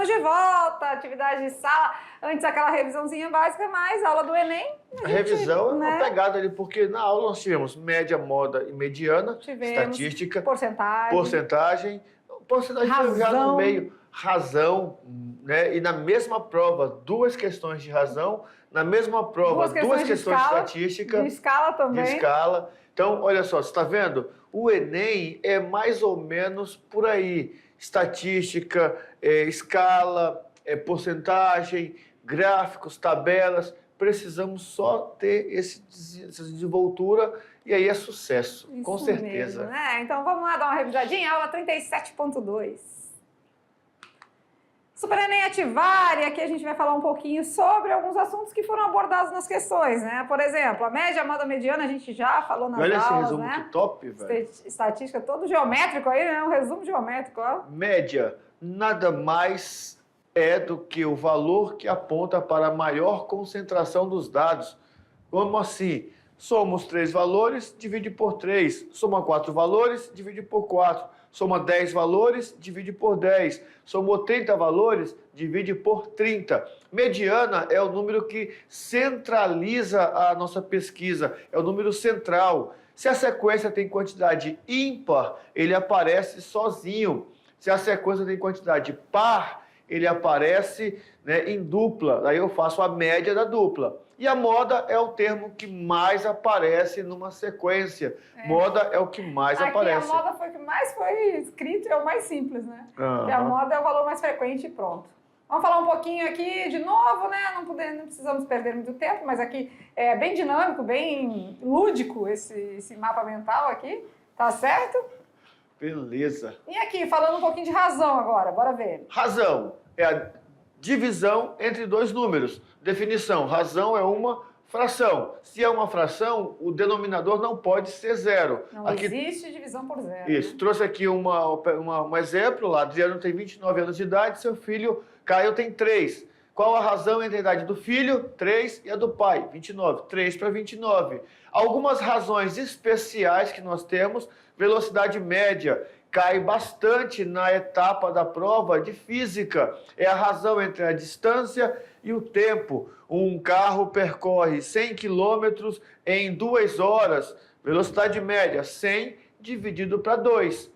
Estamos de volta, atividade de sala. Antes aquela revisãozinha básica, mas aula do Enem. A revisão é uma pegada ali, porque na aula nós tivemos média, moda e mediana, estatística, porcentagem já no meio, razão, né? E na mesma prova, duas questões de razão, na mesma prova, duas questões de estatística. De escala também. De escala. Então, olha só, você está vendo? O Enem é mais ou menos por aí. Estatística, escala, porcentagem, gráficos, tabelas. Precisamos só ter essa desenvoltura e aí é sucesso, Isso com certeza. Mesmo, né? Então vamos lá dar uma revisadinha, aula 37.2. Super Enem Ativar, e aqui a gente vai falar um pouquinho sobre alguns assuntos que foram abordados nas questões, né? Por exemplo, a média, a moda, mediana, a gente já falou nas aulas, olha esse resumo, né? que top, velho. Estatística, todo geométrico aí, né? Um resumo geométrico, ó. Média, nada mais é do que o valor que aponta para a maior concentração dos dados. Como assim? Somos 3 valores, divide por 3. Soma 4 valores, divide por 4. Soma 10 valores, divide por 10. Soma 30 valores, divide por 30. Mediana é o número que centraliza a nossa pesquisa, é o número central. Se a sequência tem quantidade ímpar, ele aparece sozinho. Se a sequência tem quantidade par, ele aparece, né, em dupla. Daí eu faço a média da dupla. E a moda é o termo que mais aparece numa sequência. Moda é o que mais aparece. A moda foi o que mais foi escrito e é o mais simples, né? Porque a moda é o valor mais frequente e pronto. Vamos falar um pouquinho aqui de novo, né? Não precisamos perder muito tempo, mas aqui é bem dinâmico, bem lúdico esse mapa mental aqui. Tá certo? Beleza. E aqui, falando um pouquinho de razão agora, bora ver. Razão é a divisão entre dois números. Definição, razão é uma fração. Se é uma fração, o denominador não pode ser zero. Não existe divisão por zero. Isso. Né? Trouxe aqui um exemplo lá. Adriano tem 29 anos de idade, seu filho Caio tem 3. Qual a razão entre a idade do filho, 3, e a do pai, 29? 3 para 29. Algumas razões especiais que nós temos, velocidade média, cai bastante na etapa da prova de física. É a razão entre a distância e o tempo. Um carro percorre 100 km em 2 horas. Velocidade média, 100 dividido para 2.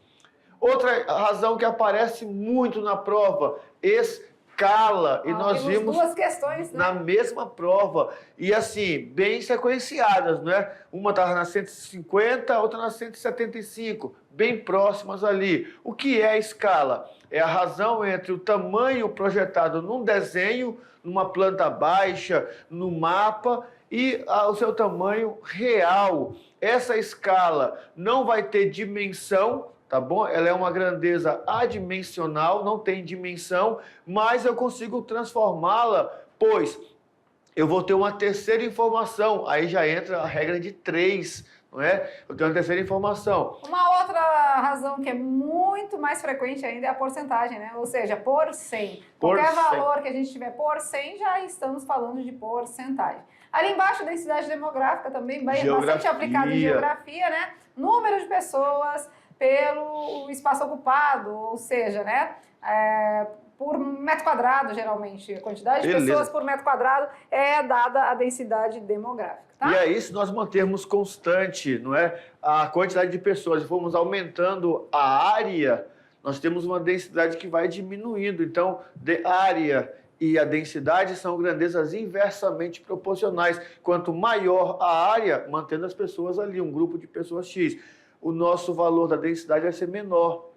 Outra razão que aparece muito na prova, escala. E nós vimos duas questões, né? Na mesma prova. E assim, bem sequenciadas, né? Uma estava na 150, a outra na 175. Bem próximas ali. O que é a escala? É a razão entre o tamanho projetado num desenho, numa planta baixa, no mapa, e o seu tamanho real. Essa escala não vai ter dimensão, tá bom? Ela é uma grandeza adimensional, não tem dimensão, mas eu consigo transformá-la, pois eu vou ter uma terceira informação. Aí já entra a regra de 3. Não é? Eu tenho uma terceira informação. Uma outra razão que é muito mais frequente ainda é a porcentagem, né? Ou seja, por 100. Qualquer valor que a gente tiver por 100, já estamos falando de porcentagem. Ali embaixo, densidade demográfica também, bastante aplicada em geografia, né? Número de pessoas pelo espaço ocupado, ou seja, né? Por metro quadrado, geralmente. A quantidade de pessoas por metro quadrado é dada a densidade demográfica. Tá? E aí, se nós mantermos constante, não é, a quantidade de pessoas e formos aumentando a área, nós temos uma densidade que vai diminuindo. Então, a área e a densidade são grandezas inversamente proporcionais. Quanto maior a área, mantendo as pessoas ali, um grupo de pessoas X, o nosso valor da densidade vai ser menor.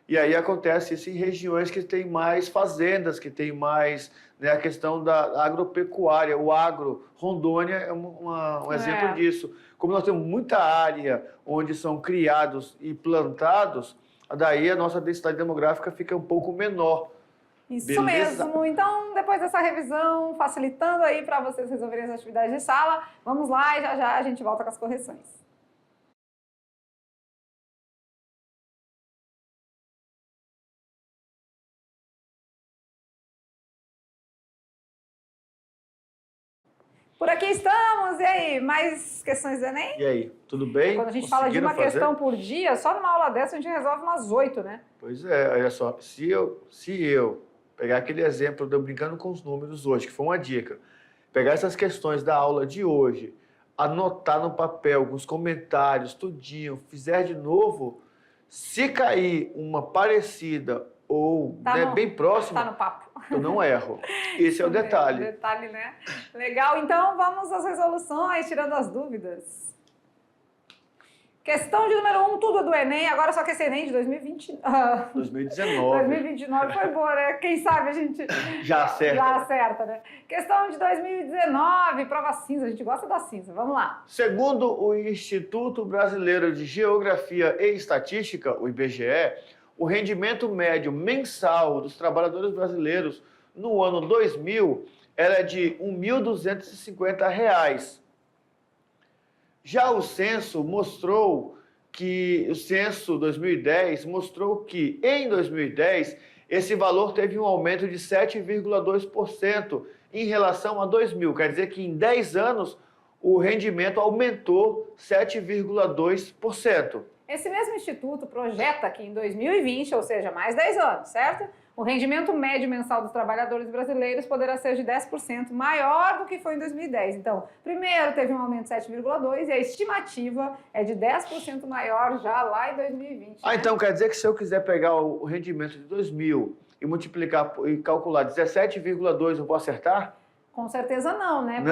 E aí acontece isso em regiões que tem mais fazendas, que tem mais, né, a questão da agropecuária, o agro. Rondônia é um exemplo disso. Como nós temos muita área onde são criados e plantados, daí a nossa densidade demográfica fica um pouco menor. Isso Beleza? mesmo. Então, depois dessa revisão, facilitando aí para vocês resolverem as atividades de sala, vamos lá e já já a gente volta com as correções. Por aqui estamos, e aí, mais questões do Enem? E aí, tudo bem? Quando a gente fala de uma questão por dia, só numa aula dessa a gente resolve umas 8, né? Pois é, olha só, se eu pegar aquele exemplo de eu brincando com os números hoje, que foi uma dica, pegar essas questões da aula de hoje, anotar no papel, com os comentários, tudinho, fizer de novo, se cair uma parecida ou bem próxima, tá no papo. eu não erro. Esse é o detalhe. Detalhe, né? Legal, então vamos às resoluções, tirando as dúvidas. Questão de número 1, tudo do Enem, agora só que esse Enem de 2019. 2029 foi boa, né? Quem sabe a gente já acerta. Já acerta, né? Questão de 2019, prova cinza, a gente gosta da cinza, vamos lá. Segundo o Instituto Brasileiro de Geografia e Estatística, o IBGE, o rendimento médio mensal dos trabalhadores brasileiros no ano 2000 era de R$ 1.250. Já o censo mostrou que, o censo 2010 mostrou que, em 2010, esse valor teve um aumento de 7,2% em relação a 2000. Quer dizer que em 10 anos o rendimento aumentou 7,2%. Esse mesmo instituto projeta que em 2020, ou seja, mais 10 anos, certo? O rendimento médio mensal dos trabalhadores brasileiros poderá ser de 10% maior do que foi em 2010. Então, primeiro teve um aumento de 7,2% e a estimativa é de 10% maior já lá em 2020. Ah, né? Então quer dizer que se eu quiser pegar o rendimento de 2000 e multiplicar e calcular 17,2%, eu vou acertar? Com certeza não, né?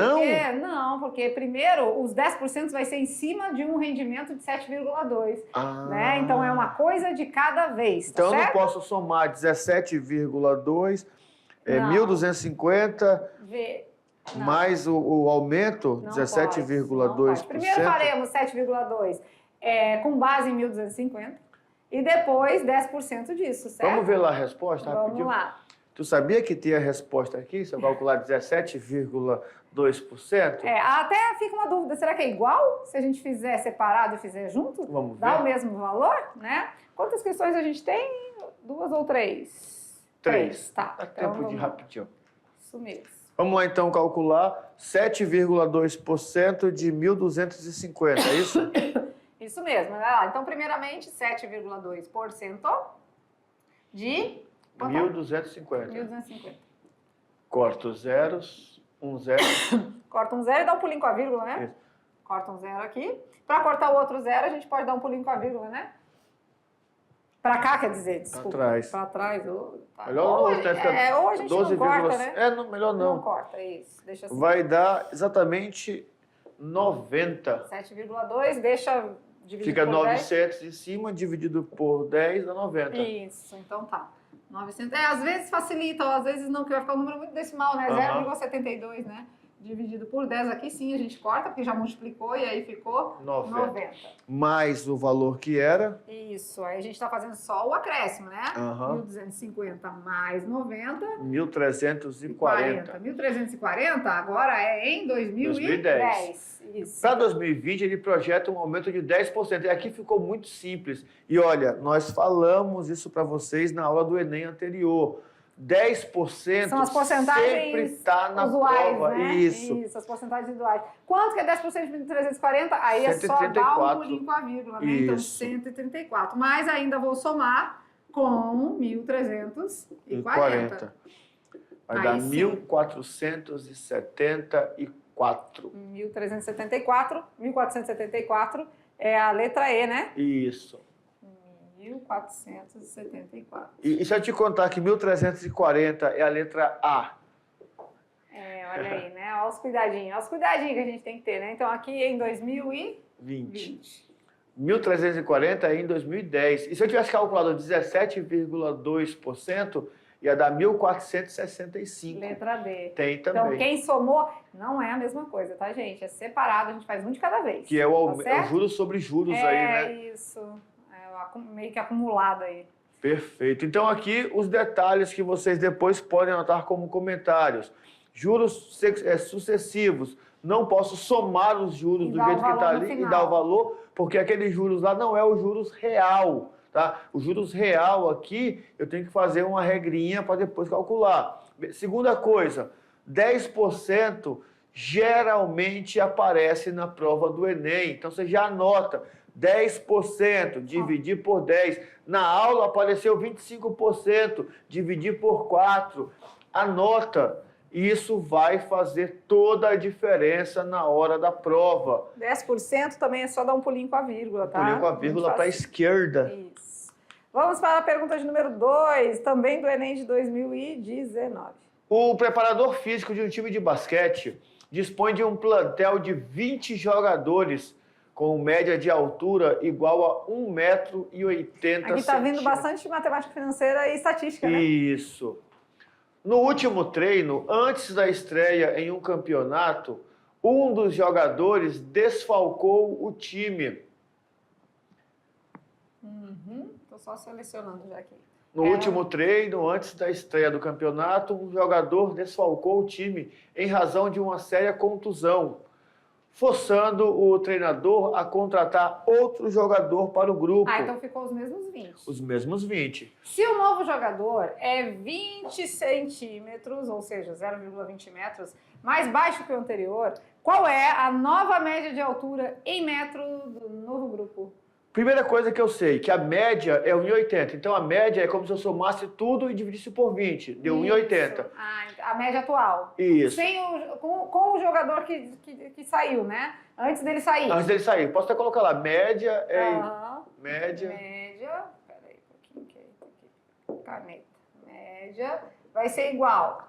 Porque primeiro os 10% vai ser em cima de um rendimento de 7,2%. Né? Então é uma coisa de cada vez. Então tá eu certo? não posso somar 17,2%, 1.250 mais o aumento, 17,2%. Primeiro faremos 7,2% com base em 1.250 e depois 10% disso, certo? Vamos ver lá a resposta rapidinho? Vamos lá. Tu sabia que tinha a resposta aqui, se eu calcular 17,2%? Até fica uma dúvida, será que é igual se a gente fizer separado e fizer junto? Vamos ver. Dá o mesmo valor, né? Quantas questões a gente tem? 2 ou 3? 3. Tá. Dá tempo de rapidinho. Isso mesmo. Vamos lá então calcular 7,2% de 1.250, é isso? Isso mesmo. Vai lá. Então, primeiramente, 7,2% de... 1.250. 1.250. Corta os zeros, um zero. Corta um zero e dá um pulinho com a vírgula, né? Isso. Corta um zero aqui. Para cortar o outro zero, a gente pode dar um pulinho com a vírgula, né? Para cá, quer dizer, desculpa. Para trás. Para trás. Tá. Melhor ou a gente 12, não corta, né? Melhor não. Não corta, é isso. Deixa assim. Vai dar exatamente 90. 7,2, deixa dividido Fica por 900 10. Em cima, dividido por 10 dá 90. Isso, então tá. 900. Às vezes facilita, ou às vezes não, que vai ficar um número muito decimal, né? 0,72, né? Dividido por 10 aqui, sim, a gente corta, porque já multiplicou e aí ficou 90. Mais o valor que era. Isso, aí a gente está fazendo só o acréscimo, né? 1.250 mais 90. 1.340. 1.340 agora é em 2010. Isso. Para 2020, ele projeta um aumento de 10%. E aqui ficou muito simples. E olha, nós falamos isso para vocês na aula do Enem anterior. 10% são as porcentagens sempre está na usuais, prova. Né? Isso, as porcentagens usuais. Quanto que é 10% de 1.340? Aí 134. É só dar um pulinho com a vírgula, né? Então, 134. Mas ainda vou somar com 1.340. Vai dar 1.474. 1.474 é a letra E, né? Isso. 1.474. E se eu te contar que 1.340 é a letra A? Olha aí, né? Olha os cuidadinhos que a gente tem que ter, né? Então, aqui em 2020. 1.340 é em 2010. E se eu tivesse calculado 17,2%, ia dar 1.465. Letra D. Tem também. Então, quem somou, não é a mesma coisa, tá, gente? É separado, a gente faz um de cada vez. Que é o juros sobre juros aí, né? É isso. Meio que acumulado aí. Perfeito. Então, aqui os detalhes que vocês depois podem anotar como comentários. Juros sucessivos. Não posso somar os juros do jeito que está ali e dar o valor, porque aqueles juros lá não é o juros real. Tá? O juros real aqui, eu tenho que fazer uma regrinha para depois calcular. Segunda coisa, 10% geralmente aparece na prova do Enem. Então, você já anota. 10%, dividir por 10. Na aula apareceu 25%, dividir por 4. Anota. Isso vai fazer toda a diferença na hora da prova. 10% também é só dar um pulinho com a vírgula, tá? Pulinho com a vírgula para a esquerda. Isso. Vamos para a pergunta de número 2, também do Enem de 2019. O preparador físico de um time de basquete dispõe de um plantel de 20 jogadores com média de altura igual a 1,80 m. Aqui está vindo bastante matemática financeira e estatística, né? Isso. No último treino, antes da estreia em um campeonato, um dos jogadores desfalcou o time. Estou só selecionando já aqui. No último treino, antes da estreia do campeonato, um jogador desfalcou o time em razão de uma séria contusão, forçando o treinador a contratar outro jogador para o grupo. Então ficou os mesmos 20. Os mesmos 20. Se o novo jogador é 20 centímetros, ou seja, 0,20 metros, mais baixo que o anterior, qual é a nova média de altura em metro do novo grupo? Primeira coisa que eu sei, que a média é 1,80. Então, a média é como se eu somasse tudo e dividisse por 20. Deu 1,80. A média atual. Isso. Com o jogador que saiu, né? Antes dele sair. Antes dele sair. Posso até colocar lá, média é... Média. Peraí, um pouquinho aqui. Caneta. Média vai ser igual.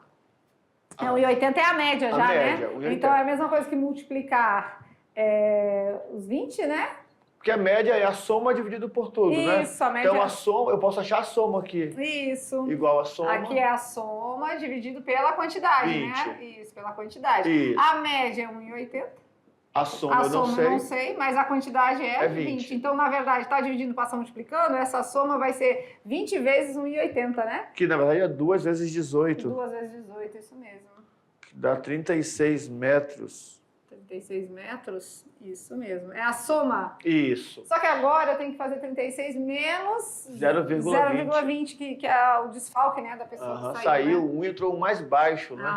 1,80 é a média já, média, né? 1,80. Então, é a mesma coisa que multiplicar os 20, né? Porque a média é a soma dividido por tudo, né? Isso, a média. Então, a soma, eu posso achar a soma aqui. Isso. Igual a soma. Aqui é a soma dividido pela quantidade, 20. né? Isso, pela quantidade. Isso. A média é 1,80. A soma eu não sei, mas a quantidade é 20. Então, na verdade, está dividindo, passando, multiplicando, essa soma vai ser 20 vezes 1,80, né? Que, na verdade, é 2 vezes 18. 2 vezes 18, isso mesmo. Que dá 36 metros. 36 metros, isso mesmo. É a soma. Isso. Só que agora eu tenho que fazer 36 menos 0,20. Que é o desfalque, né, da pessoa que saiu, né? Um entrou um mais baixo, né?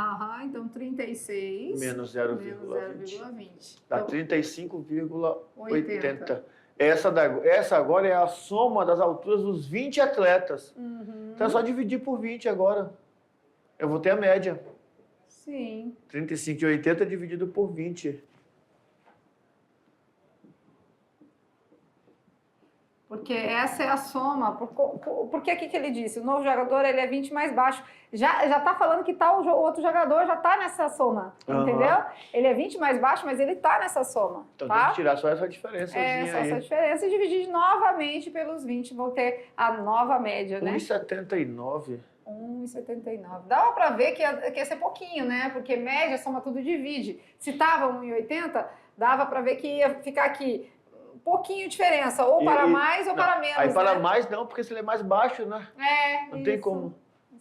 Então 36 menos 0,20. Dá Então, 35,80. Essa agora é a soma das alturas dos 20 atletas. Então é só dividir por 20 agora. Eu vou ter a média. Sim. 35,80 dividido por 20. Porque essa é a soma. Porque aqui que ele disse, o novo jogador ele é 20 mais baixo. Já tá falando que o outro jogador já tá nessa soma, entendeu? Ele é 20 mais baixo, mas ele tá nessa soma. Então tá? tem que tirar só essa diferença. Só essa diferença e dividir novamente pelos 20. Vou ter a nova média, né? 1,79. 1,79. Dava para ver que ia ser pouquinho, né? Porque média, soma tudo, divide. Se tava 1,80, dava para ver que ia ficar aqui pouquinho de diferença, ou para mais ou para menos. Aí para mais não, porque se ele é mais baixo, né? Não tem como.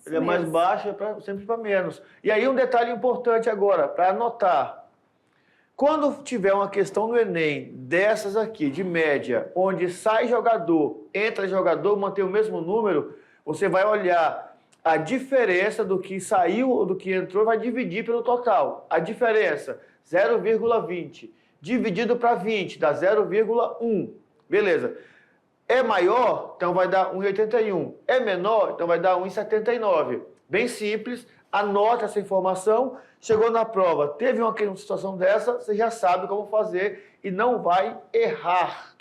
Ele é mais baixo, sempre para menos. E aí um detalhe importante agora, para anotar. Quando tiver uma questão no Enem, dessas aqui, de média, onde sai jogador, entra jogador, mantém o mesmo número, você vai olhar a diferença do que saiu ou do que entrou, vai dividir pelo total. A diferença, 0,20. Dividido para 20, dá 0,1. Beleza. É maior, então vai dar 1,81. É menor, então vai dar 1,79. Bem simples, anota essa informação. Chegou na prova, teve uma situação dessa, você já sabe como fazer e não vai errar.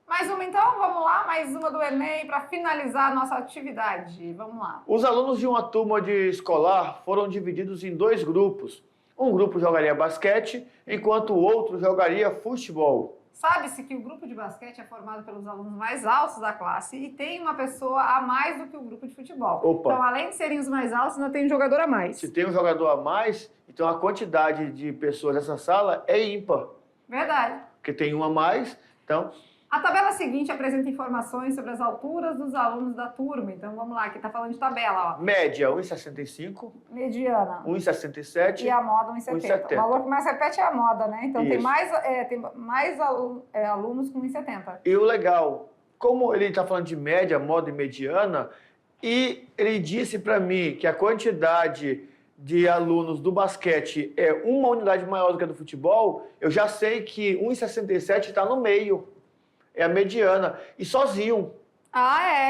Mais uma então, vamos lá, mais uma do Enem para finalizar a nossa atividade. Vamos lá. Os alunos de uma turma de escolar foram divididos em 2 grupos. Um grupo jogaria basquete, enquanto o outro jogaria futebol. Sabe-se que o grupo de basquete é formado pelos alunos mais altos da classe e tem uma pessoa a mais do que o grupo de futebol. Opa. Então, além de serem os mais altos, ainda tem um jogador a mais. Se tem um jogador a mais, então a quantidade de pessoas nessa sala é ímpar. Verdade. Porque tem um a mais, então... A tabela seguinte apresenta informações sobre as alturas dos alunos da turma. Então, vamos lá, aqui está falando de tabela, ó. Média, 1,65. Mediana. 1,67. E a moda, 1,70. O valor que mais repete é a moda, né? Então, tem mais alunos com 1,70. E o legal, como ele está falando de média, moda e mediana, e ele disse para mim que a quantidade de alunos do basquete é uma unidade maior do que a do futebol, eu já sei que 1,67 está no meio. é a mediana. E sozinho.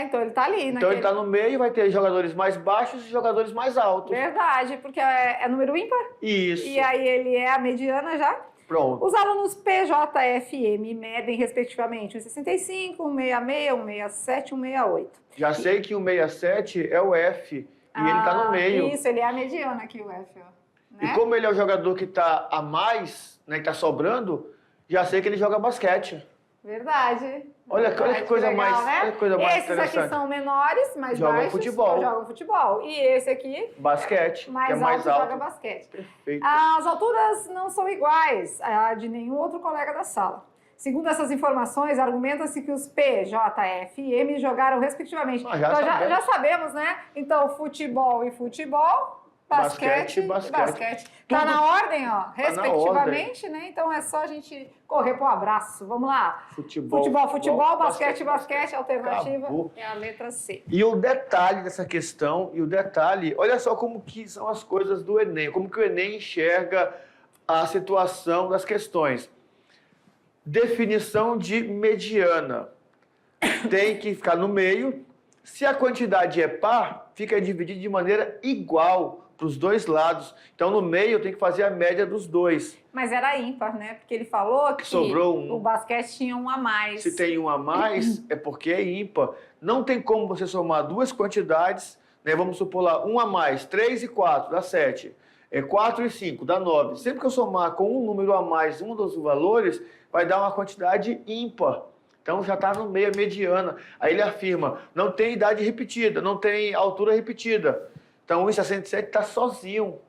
Então ele tá ali. Então ele tá no meio, vai ter jogadores mais baixos e jogadores mais altos. Verdade, porque é número ímpar. Isso. E aí ele é a mediana já. Pronto. Os alunos PJFM medem, respectivamente, 1,65, 1,66, 1,67 e 1,68. Já sei que o 67 é o F, e ele tá no meio. Isso, ele é a mediana aqui, o F, ó. Né? E como ele é o jogador que tá a mais, né, que tá sobrando, já sei que ele joga basquete. Verdade. Olha que coisa legal, mais, né? olha que coisa mais Esses interessante. aqui são menores, mais Jogam baixos, futebol. que jogam futebol. E esse aqui, Basquete, que mais é mais alto, alto. joga basquete. Perfeito. As alturas não são iguais a de nenhum outro colega da sala. Segundo essas informações, argumenta-se que os PJFM jogaram respectivamente. Já sabemos, né? Então, futebol e futebol, basquete e basquete. Tá na ordem, ó, respectivamente, né? Então é só a gente correr pro abraço. Vamos lá. Futebol, basquete, alternativa acabou. É a letra C. E o detalhe dessa questão, olha só como que são as coisas do Enem, como que o Enem enxerga a situação das questões. Definição de mediana. Tem que ficar no meio. Se a quantidade é par, fica dividido de maneira igual para os dois lados. Então, no meio, tem que fazer a média dos dois. Mas era ímpar, né? Porque ele falou que sobrou um. O basquete tinha um a mais. Se tem um a mais, é porque é ímpar. Não tem como você somar duas quantidades, né? Vamos supor lá, 1 a mais, 3 e 4, dá 7. 4 e 5, dá 9. Sempre que eu somar com um número a mais um dos valores, vai dar uma quantidade ímpar. Então já está no meio, a mediana. Aí ele afirma, não tem idade repetida, não tem altura repetida. Então o 1,67 está sozinho.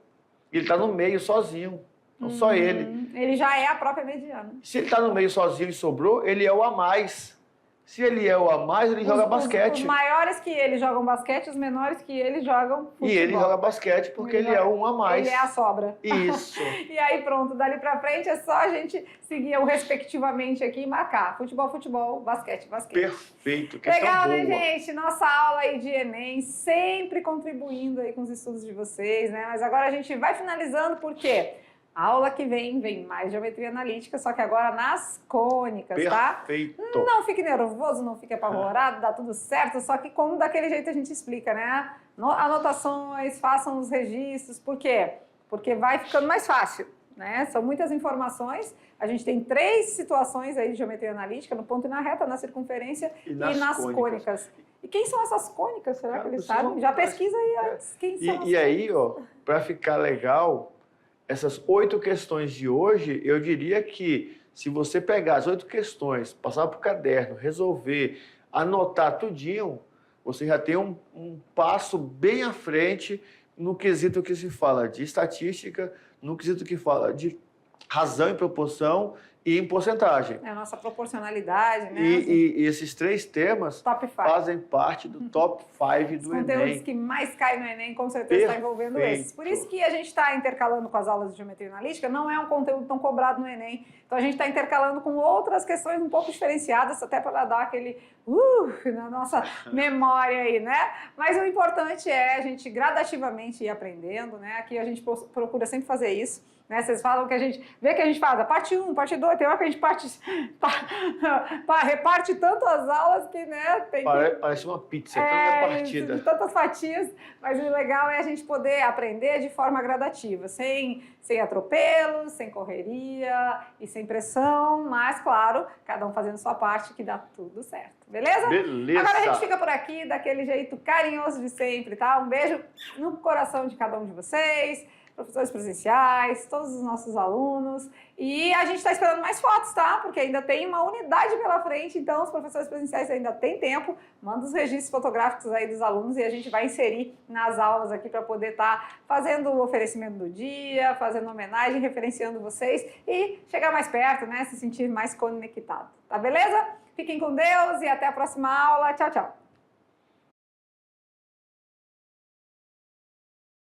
Ele está no meio sozinho. Então só ele. Ele já é a própria mediana. Se ele está no meio sozinho e sobrou, ele é o a mais. Se ele é o a mais, ele joga basquete. Os maiores que ele jogam basquete, os menores que ele jogam futebol. E ele joga basquete porque ele é um a mais. Ele é a sobra. Isso. E aí pronto, dali pra frente é só a gente seguir o respectivamente aqui e marcar. Futebol, basquete. Perfeito. Legal, boa. né, gente? Nossa aula aí de Enem, sempre contribuindo aí com os estudos de vocês, né? Mas agora a gente vai finalizando porque a aula que vem mais geometria analítica, só que agora nas cônicas, tá? Perfeito. Não fique nervoso, não fique apavorado, dá tudo certo, só que como daquele jeito a gente explica, né? Anotações, façam os registros, por quê? Porque vai ficando mais fácil, né? São muitas informações, a gente tem 3 situações aí de geometria analítica, no ponto e na reta, na circunferência e nas cônicas. E quem são essas cônicas? Será que eles sabem? Já pesquisa aí antes. Quem são e aí, ó, para ficar legal, essas 8 questões de hoje, eu diria que se você pegar as 8 questões, passar para o caderno, resolver, anotar tudinho, você já tem um passo bem à frente no quesito que se fala de estatística, no quesito que fala de razão e proporção e em porcentagem. É a nossa proporcionalidade, né? E esses 3 temas top 5. fazem parte do top 5 do Enem. Os conteúdos que mais caem no Enem, com certeza, está envolvendo esses. Por isso que a gente está intercalando com as aulas de geometria analítica, não é um conteúdo tão cobrado no Enem. Então a gente está intercalando com outras questões um pouco diferenciadas, até para dar aquele na nossa memória aí, né? Mas o importante é a gente gradativamente ir aprendendo, né? Aqui a gente procura sempre fazer isso. Né? Vocês falam que a gente vê que a gente faz a parte 1, parte 2, tem hora que a gente reparte tanto as aulas que, né, tem parece uma pizza, tão repartida. De tantas fatias, mas o legal é a gente poder aprender de forma gradativa, sem atropelos, sem correria e sem pressão, mas, claro, cada um fazendo sua parte que dá tudo certo. Beleza? Beleza. Agora a gente fica por aqui daquele jeito carinhoso de sempre, tá? Um beijo no coração de cada um de vocês, professores presenciais, todos os nossos alunos. E a gente está esperando mais fotos, tá? Porque ainda tem uma unidade pela frente, então os professores presenciais ainda têm tempo. Manda os registros fotográficos aí dos alunos e a gente vai inserir nas aulas aqui para poder estar fazendo o oferecimento do dia, fazendo homenagem, referenciando vocês e chegar mais perto, né? Se sentir mais conectado. Tá beleza? Fiquem com Deus e até a próxima aula. Tchau, tchau.